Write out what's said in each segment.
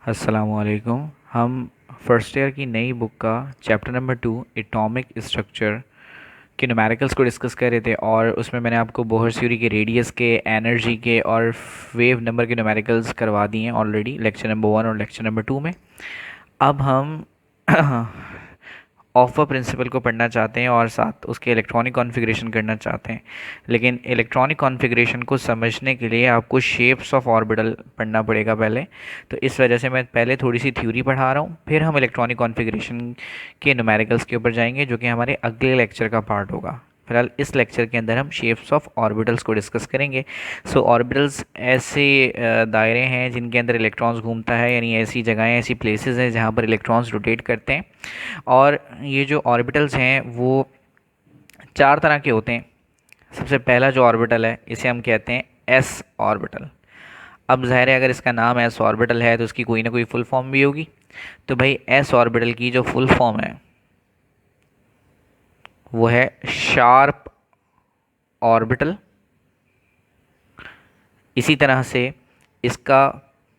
अस्सलामुअलैकुम। हम first year की नई बुक का चैप्टर नंबर 2 एटॉमिक स्ट्रक्चर के न्यूमेरिकल्स को डिस्कस कर रहे थे और उसमें मैंने आपको बोहर थ्योरी के, रेडियस के, एनर्जी के और वेव नंबर के न्यूमेरिकल्स करवा दिए हैं ऑलरेडी लेक्चर नंबर 1 और लेक्चर नंबर 2 में। अब हम ऑफर प्रिंसिपल को पढ़ना चाहते हैं और साथ उसके इलेक्ट्रॉनिक कॉन्फ़िगरेशन करना चाहते हैं। लेकिन इलेक्ट्रॉनिक कॉन्फ़िगरेशन को समझने के लिए आपको शेप्स ऑफ ऑर्बिटल पढ़ना पड़ेगा पहले। तो इस वजह से मैं पहले थोड़ी सी थ्योरी पढ़ा रहा हूँ, फिर हम इलेक्ट्रॉनिक कॉन्फ़िगरेशन के न्यूमेरिकल्स के ऊपर जाएंगे जो कि हमारे अगले लेक्चर का पार्ट होगा। फिलहाल इस लेक्चर के अंदर हम शेप्स ऑफ ऑर्बिटल्स को डिस्कस करेंगे। सो ऑर्बिटल्स ऐसे दायरे हैं जिनके अंदर इलेक्ट्रॉन्स घूमता है, यानी ऐसी जगहें, ऐसी प्लेसेस हैं जहाँ पर इलेक्ट्रॉन्स रोटेट करते हैं। और ये जो ऑर्बिटल्स हैं वो चार तरह के होते हैं। सबसे पहला जो ऑर्बिटल है इसे हम कहते हैं एस ऑर्बिटल। अब ज़ाहिर है अगर इसका नाम एस ऑर्बिटल है तो उसकी कोई ना कोई फुल फॉर्म भी होगी। तो भाई एस ऑर्बिटल की जो फुल फॉर्म है वो है शार्प ऑर्बिटल। इसी तरह से इसका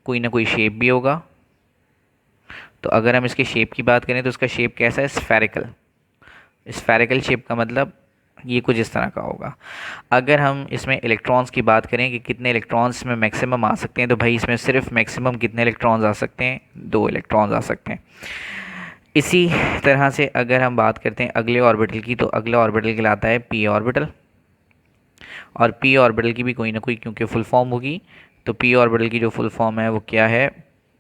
कोई ना कोई शेप भी होगा। तो अगर हम इसके शेप की बात करें तो इसका शेप कैसा है? स्फेरिकल। स्फेरिकल शेप का मतलब ये कुछ इस तरह का होगा। अगर हम इसमें इलेक्ट्रॉन्स की बात करें कि कितने इलेक्ट्रॉन्स में मैक्सिमम आ सकते हैं, तो भाई इसमें सिर्फ मैक्सिमम कितने इलेक्ट्रॉन्स आ सकते हैं? 2 इलेक्ट्रॉन्स आ सकते हैं। इसी तरह से अगर हम बात करते हैं अगले ऑर्बिटल की, तो अगला ऑर्बिटल कहलाता है पी ऑर्बिटल। और पी ऑर्बिटल की भी कोई ना कोई क्योंकि फुल फॉर्म होगी, तो पी ऑर्बिटल की जो फुल फॉर्म है वो क्या है?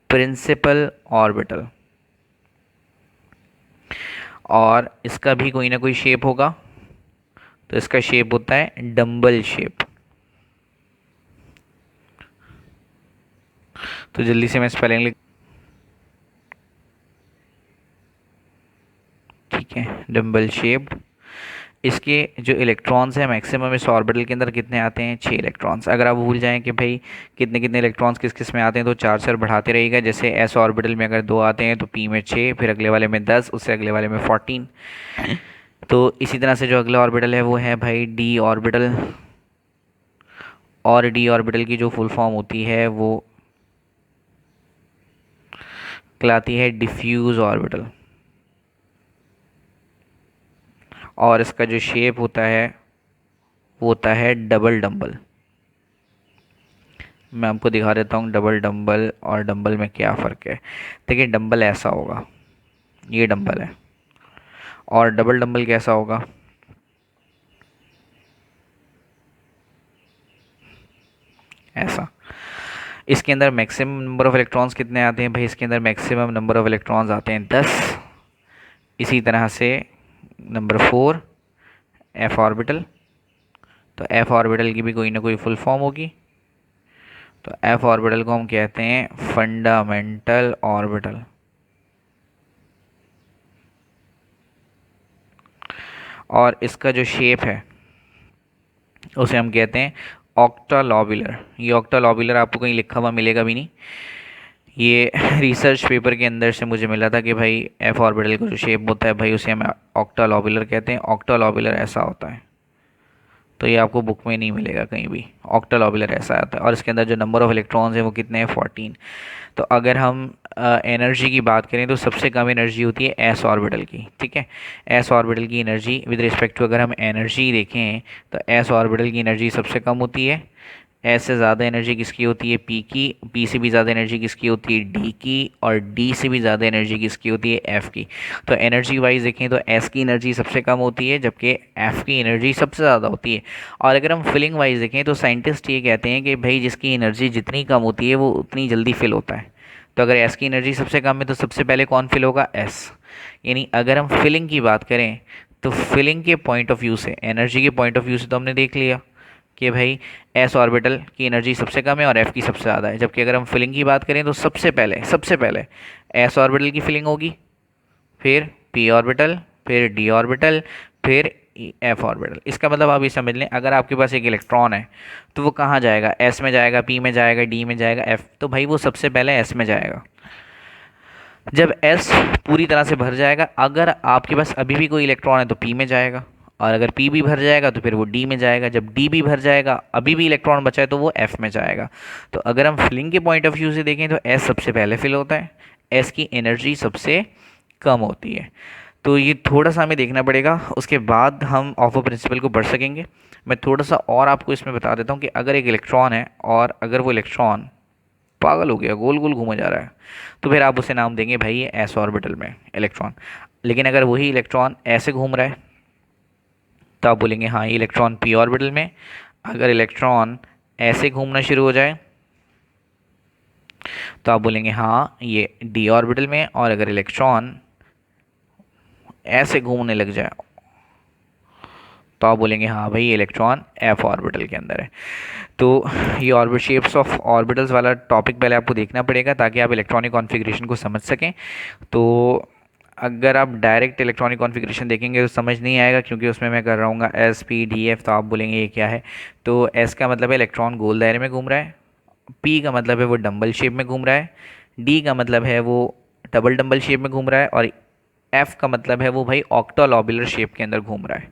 Principal orbital. और इसका भी कोई ना कोई शेप होगा, तो इसका शेप होता है डंबल शेप। तो जल्दी से मैं स्पेलिंग लिख, ठीक है, डंबल शेप। इसके जो इलेक्ट्रॉन्स हैं मैक्सिमम इस ऑर्बिटल के अंदर कितने आते हैं? 6 इलेक्ट्रॉन्स। अगर आप भूल जाएं कि भाई कितने कितने इलेक्ट्रॉन्स किस किस में आते हैं तो 4 4 बढ़ाते रहिएगा। जैसे एस ऑर्बिटल में अगर 2 आते हैं तो पी में 6, फिर अगले वाले में 10, उससे अगले वाले में 14। तो इसी तरह से जो अगला ऑर्बिटल है वो है भाई डी ऑर्बिटल। और डी ऑर्बिटल की जो फुल फॉर्म होती है वो कहलाती है डिफ्यूज ऑर्बिटल। और इसका जो शेप होता है वो होता है डबल डंबल। मैं आपको दिखा देता हूँ डबल डंबल और डंबल में क्या फ़र्क है। देखिए डंबल ऐसा होगा, ये डंबल है। और डबल डंबल कैसा होगा? ऐसा। इसके अंदर मैक्सिमम नंबर ऑफ़ इलेक्ट्रॉन्स कितने आते हैं? भाई इसके अंदर मैक्सिमम नंबर ऑफ़ इलेक्ट्रॉन्स आते हैं 10। इसी तरह से नंबर 4 एफ ऑर्बिटल। तो एफ ऑर्बिटल की भी कोई ना कोई फुल फॉर्म होगी। तो एफ ऑर्बिटल को हम कहते हैं फंडामेंटल ऑर्बिटल। और इसका जो शेप है उसे हम कहते हैं ऑक्टालॉबुलर। ये ऑक्टालॉबुलर आपको कहीं लिखा हुआ मिलेगा भी नहीं, ये रिसर्च पेपर के अंदर से मुझे मिला था कि भाई एफ ऑर्बिटल का जो शेप होता है भाई उसे हम ऑक्टालॉबुलर कहते हैं। ऑक्टालॉबुलर ऐसा होता है, तो ये आपको बुक में नहीं मिलेगा कहीं भी। ऑक्टालॉबुलर ऐसा आता है। और इसके अंदर जो नंबर ऑफ़ इलेक्ट्रॉन्स हैं वो कितने हैं? 14। तो अगर हम एनर्जी की बात करें तो सबसे कम एनर्जी होती है एस ऑर्बिटल की, ठीक है। एस ऑर्बिटल की एनर्जी विद रिस्पेक्ट टू अगर हम एनर्जी देखें तो एस ऑर्बिटल की एनर्जी सबसे कम होती है। एस से ज़्यादा एनर्जी किसकी होती है? पी की। पी से भी ज़्यादा एनर्जी किसकी होती है? डी की। और डी से भी ज़्यादा एनर्जी किसकी होती है? एफ़ की। तो एनर्जी वाइज देखें तो एस की एनर्जी सबसे कम होती है जबकि एफ़ की एनर्जी सबसे ज़्यादा होती है। और अगर हम फिलिंग वाइज देखें तो साइंटिस्ट ये कहते हैं कि भाई जिसकी एनर्जी जितनी कम होती है वो उतनी जल्दी फिल होता है। तो अगर एस की एनर्जी सबसे कम है तो सबसे पहले कौन फिल होगा? एस। यानी अगर हम फिलिंग की बात करें तो फिलिंग के पॉइंट ऑफ व्यू से, एनर्जी के पॉइंट ऑफ व्यू से तो हमने देख लिया कि भाई एस ऑर्बिटल की एनर्जी सबसे कम है और एफ़ की सबसे ज़्यादा है। जबकि अगर हम फिलिंग की बात करें तो सबसे पहले एस ऑर्बिटल की फिलिंग होगी, फिर पी ऑर्बिटल, फिर डी ऑर्बिटल, फिर एफ ऑर्बिटल। इसका मतलब आप ये समझ लें अगर आपके पास एक इलेक्ट्रॉन है तो वो कहाँ जाएगा? एस में जाएगा, पी में जाएगा, डी में जाएगा, एफ। तो भाई वो सबसे पहले एस में जाएगा। जब एस पूरी तरह से भर जाएगा, अगर आपके पास अभी भी कोई इलेक्ट्रॉन है तो पी में जाएगा, और अगर पी भी भर जाएगा तो फिर वो डी में जाएगा, जब डी भी भर जाएगा अभी भी इलेक्ट्रॉन बचा है तो वो एफ में जाएगा। तो अगर हम फिलिंग के पॉइंट ऑफ व्यू से देखें तो एस सबसे पहले फिल होता है, एस की एनर्जी सबसे कम होती है। तो ये थोड़ा सा हमें देखना पड़ेगा, उसके बाद हम ऑफ प्रिंसिपल को पढ़ सकेंगे। मैं थोड़ा सा और आपको इसमें बता देता हूँ कि अगर एक इलेक्ट्रॉन है और अगर वो इलेक्ट्रॉन पागल हो गया, गोल गोल घूमा जा रहा है, तो फिर आप उसे नाम देंगे भाई ये एस ऑर्बिटल में इलेक्ट्रॉन। लेकिन अगर वही इलेक्ट्रॉन ऐसे घूम रहा है तो आप बोलेंगे हाँ ये इलेक्ट्रॉन पी ऑर्बिटल में। अगर इलेक्ट्रॉन ऐसे घूमना शुरू हो जाए तो आप बोलेंगे हाँ ये डी ऑर्बिटल में। और अगर इलेक्ट्रॉन ऐसे घूमने लग जाए तो आप बोलेंगे हाँ भाई ये इलेक्ट्रॉन एफ ऑर्बिटल के अंदर है। तो ये ऑर्बिट शेप्स ऑफ ऑर्बिटल्स वाला टॉपिक पहले आपको देखना पड़ेगा ताकि आप इलेक्ट्रॉनिक कॉन्फ़िगरेशन को समझ सकें। तो अगर आप डायरेक्ट इलेक्ट्रॉनिक कॉन्फ़िगरेशन देखेंगे तो समझ नहीं आएगा, क्योंकि उसमें मैं कर रहा हूँ एस पी डी एफ, तो आप बोलेंगे ये क्या है। तो एस का मतलब है इलेक्ट्रॉन गोल दायरे में घूम रहा है, पी का मतलब है वो डंबल शेप में घूम रहा है, डी का मतलब है वो डबल डंबल शेप में घूम रहा है, और एफ का मतलब है वो भाई ऑक्टालॉबुलर शेप के अंदर घूम रहा है।